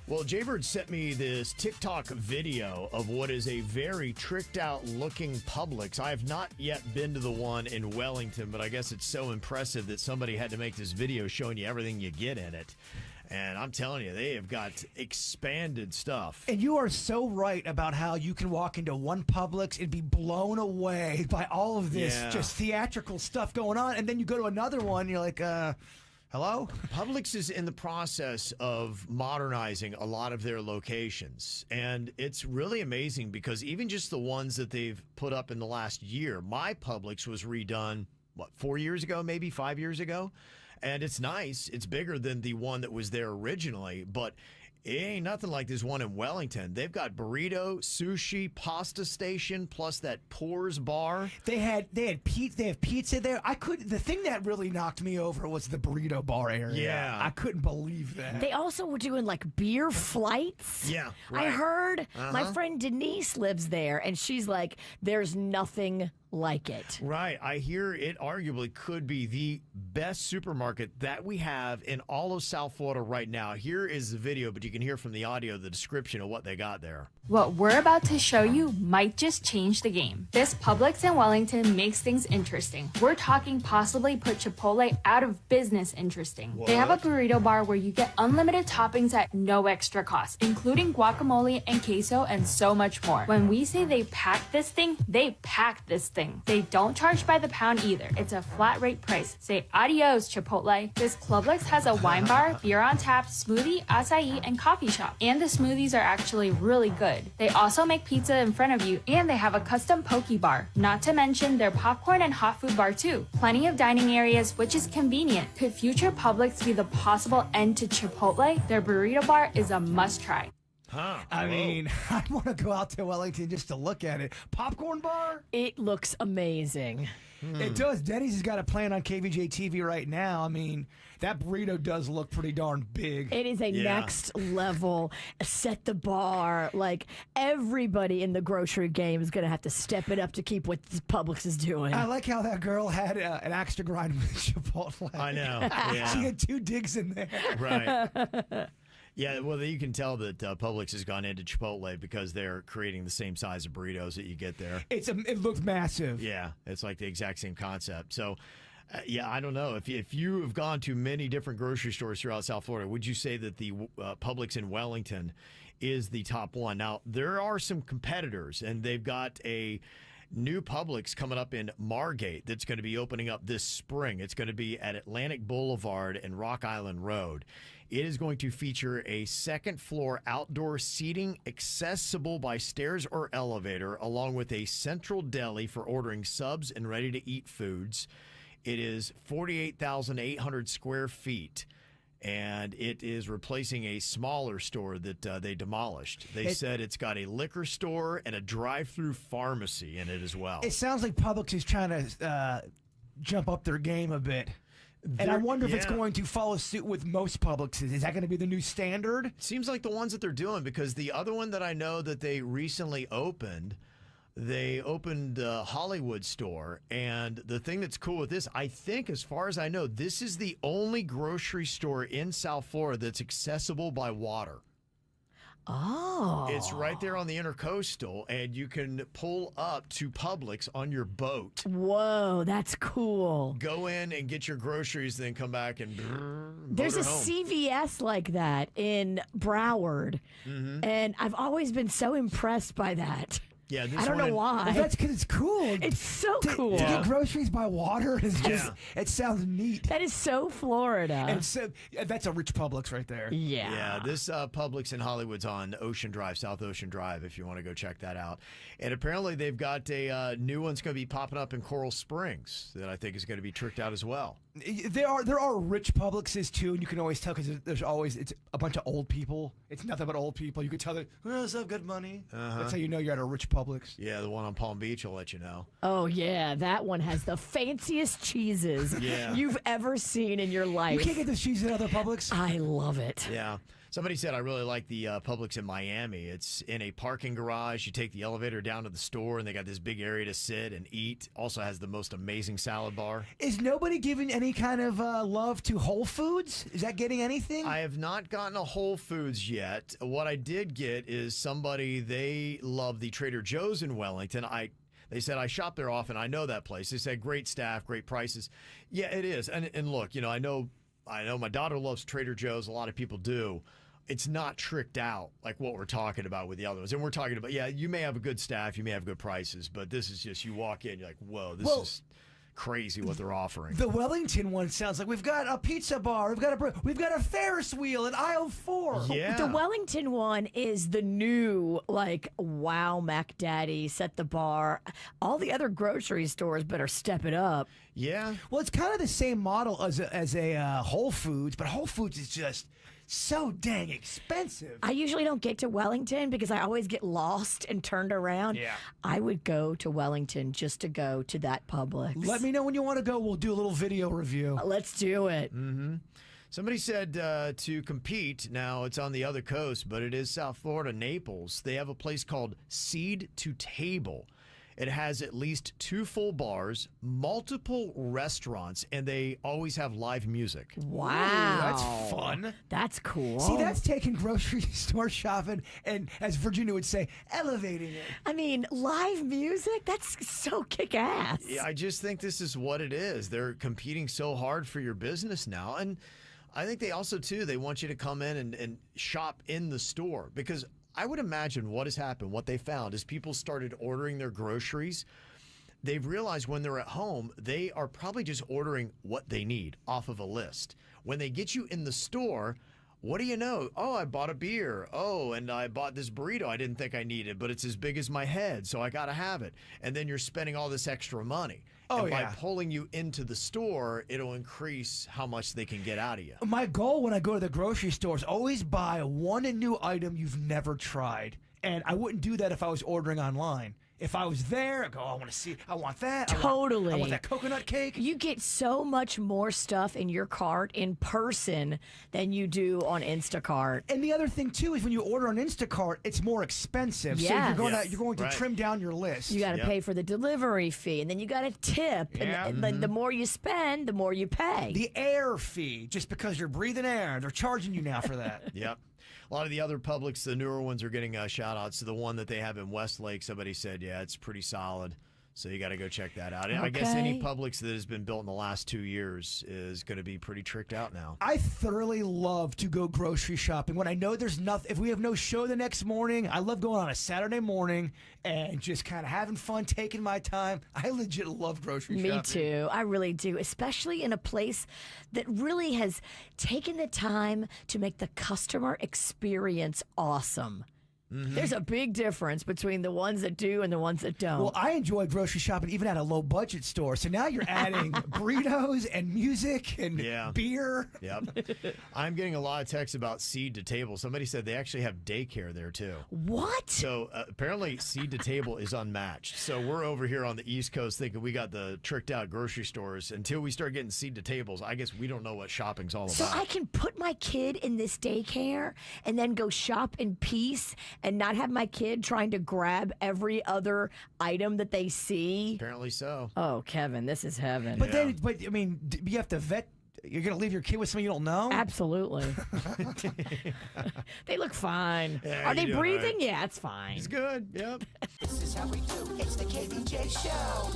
Well, Jaybird sent me this TikTok video of what is a very tricked out looking Publix. I have not yet been to the one in Wellington, but I guess it's so impressive that somebody had to make this video showing you everything you get in it. And I'm telling you, they have got expanded stuff. And you are so right about how you can walk into one Publix and be blown away by all of this just theatrical stuff going on. And then you go to another one and you're like, hello? Publix is in the process of modernizing a lot of their locations. And it's really amazing because even just the ones that they've put up in the last year, my Publix was redone, 4 years ago, maybe 5 years ago? And it's nice. It's bigger than the one that was there originally, but it ain't nothing like this one in Wellington. They've got burrito, sushi, pasta station, plus that Pours bar. They have pizza there. The thing that really knocked me over was the burrito bar area. Yeah. I couldn't believe that. They also were doing like beer flights. Yeah, right. I heard my friend Denise lives there, and she's like, there's nothing like it. Right. I hear it arguably could be the best supermarket that we have in all of South Florida right now. Here is the video, but you can hear from the audio the description of what they got there. What we're about to show you might just change the game. This Publix in Wellington makes things interesting. We're talking possibly put Chipotle out of business interesting. What? They have a burrito bar where you get unlimited toppings at no extra cost, including guacamole and queso and so much more. When we say they pack this thing, they pack this thing. They don't charge by the pound either. It's a flat rate price. Say adios, Chipotle. This Publix has a wine bar, beer on tap, smoothie, acai, and coffee shop. And the smoothies are actually really good. They also make pizza in front of you, and they have a custom poke bar. Not to mention their popcorn and hot food bar too. Plenty of dining areas, which is convenient. Could future Publix be the possible end to Chipotle? Their burrito bar is a must try. I mean, I want to go out to Wellington just to look at it. Popcorn bar? It looks amazing. It does. Denny's has got a plan on KVJ TV right now. I mean, that burrito does look pretty darn big. It is a next level, set the bar. Like, everybody in the grocery game is going to have to step it up to keep what Publix is doing. I like how that girl had an axe to grind with Chipotle. I know. Yeah. She had 2 digs in there. Right. Yeah, well, you can tell that Publix has gone into Chipotle because they're creating the same size of burritos that you get there. It looks massive. Yeah, it's like the exact same concept. So, I don't know. If you have gone to many different grocery stores throughout South Florida, would you say that the Publix in Wellington is the top one? Now, there are some competitors, and they've got a new Publix coming up in Margate that's going to be opening up this spring. It's going to be at Atlantic Boulevard and Rock Island Road. It is going to feature a second-floor outdoor seating accessible by stairs or elevator, along with a central deli for ordering subs and ready-to-eat foods. It is 48,800 square feet, and it is replacing a smaller store that they demolished. They said it's got a liquor store and a drive-through pharmacy in it as well. It sounds like Publix is trying to jump up their game a bit. And I wonder if it's going to follow suit with most Publixes. Is that going to be the new standard? Seems like the ones that they're doing, because the other one that I know that they recently opened, they opened a Hollywood store. And the thing that's cool with this, I think, as far as I know, this is the only grocery store in South Florida that's accessible by water. Oh. It's right there on the Intercoastal, and you can pull up to Publix on your boat. Whoa, that's cool. Go in and get your groceries, then come back and There's a home. CVS like that in Broward, and I've always been so impressed by that. Yeah, this I don't one know why. Well, that's because it's cool. It's so cool. To get groceries by water is just, it sounds neat. That is so Florida. And so, that's a rich Publix right there. Yeah. Yeah, this Publix in Hollywood's on Ocean Drive, South Ocean Drive, if you want to go check that out. And apparently they've got a new one's going to be popping up in Coral Springs that I think is going to be tricked out as well. There are rich Publixes too, and you can always tell because it's a bunch of old people. It's nothing but old people. You can tell they have good money. That's how you know you're at a rich Publix. Yeah, the one on Palm Beach will let you know. Oh, yeah. That one has the fanciest cheeses you've ever seen in your life. You can't get this cheese at other Publix. I love it. Yeah. Somebody said, I really like the Publix in Miami. It's in a parking garage. You take the elevator down to the store, and they got this big area to sit and eat. Also has the most amazing salad bar. Is nobody giving any kind of love to Whole Foods? Is that getting anything? I have not gotten a Whole Foods yet. What I did get is somebody, they love the Trader Joe's in Wellington. They said, I shop there often. I know that place. They said, great staff, great prices. Yeah, it is. And look, I know my daughter loves Trader Joe's. A lot of people do. It's not tricked out like what we're talking about with the other ones. And we're talking about, yeah, you may have a good staff, you may have good prices, but this is just, you walk in, you're like, whoa, this is crazy what they're offering. The Wellington one sounds like we've got a pizza bar, we've got a Ferris wheel in aisle 4. Yeah. The Wellington one is the new, wow, Mac Daddy, set the bar. All the other grocery stores better step it up. Yeah. Well, it's kind of the same model as a Whole Foods, but Whole Foods is just so dang expensive. I usually don't get to Wellington because I always get lost and turned around. Yeah. I would go to Wellington just to go to that Publix. Let me know when you want to go. We'll do a little video review. Let's do it. Somebody said to compete, now it's on the other coast, but it is South Florida, Naples. They have a place called Seed to Table. It has at least 2 full bars, multiple restaurants, and they always have live music. Wow. That's fun. That's cool. See, that's taking grocery store shopping and, as Virginia would say, elevating it. I mean, live music? That's so kick-ass. Yeah, I just think this is what it is. They're competing so hard for your business now. And I think they also, too, they want you to come in and shop in the store because I would imagine what has happened, what they found is people started ordering their groceries. They've realized when they're at home, they are probably just ordering what they need off of a list. When they get you in the store, what do you know? Oh, I bought a beer. Oh, and I bought this burrito I didn't think I needed, but it's as big as my head, so I got to have it. And then you're spending all this extra money. Oh, and by yeah. pulling you into the store, it'll increase how much they can get out of you. My goal when I go to the grocery store is always buy one new item you've never tried. And I wouldn't do that if I was ordering online. If I was there, I go, I want to see, I want that. Totally. I want that coconut cake. You get so much more stuff in your cart in person than you do on Instacart. And the other thing, too, is when you order on Instacart, it's more expensive. So Yes. you're going to Right. trim down your list. You got to Yep. pay for the delivery fee, and then you got to tip. Yeah. And the more you spend, the more you pay. The air fee, just because you're breathing air, they're charging you now for that. Yep. A lot of the other Publix, the newer ones, are getting shout outs. So the one that they have in Westlake, somebody said, yeah, it's pretty solid. So you got to go check that out. And I guess any Okay. Publix that has been built in the last 2 years is going to be pretty tricked out now. I thoroughly love to go grocery shopping when I know there's nothing. If we have no show the next morning, I love going on a Saturday morning and just kind of having fun, taking my time. I legit love grocery shopping. Me too. I really do, especially in a place that really has taken the time to make the customer experience awesome. There's a big difference between the ones that do and the ones that don't. Well, I enjoy grocery shopping even at a low budget store. So now you're adding burritos and music and Yeah. beer. Yep. I'm getting a lot of texts about Seed to Table. Somebody said they actually have daycare there, too. What? So apparently Seed to Table is unmatched. So we're over here on the East Coast thinking we got the tricked out grocery stores. Until we start getting Seed to Tables, I guess we don't know what shopping's all So about. I can put my kid in this daycare and then go shop in peace and not have my kid trying to grab every other item that they see. Apparently so. Oh, Kevin, this is heaven. But then, I mean, you have to vet. You're going to leave your kid with someone you don't know? Absolutely. They look fine. Yeah, Are they you're doing breathing? right. Yeah, it's fine. It's good. Yep. This is how we do. It's the KBJ Show.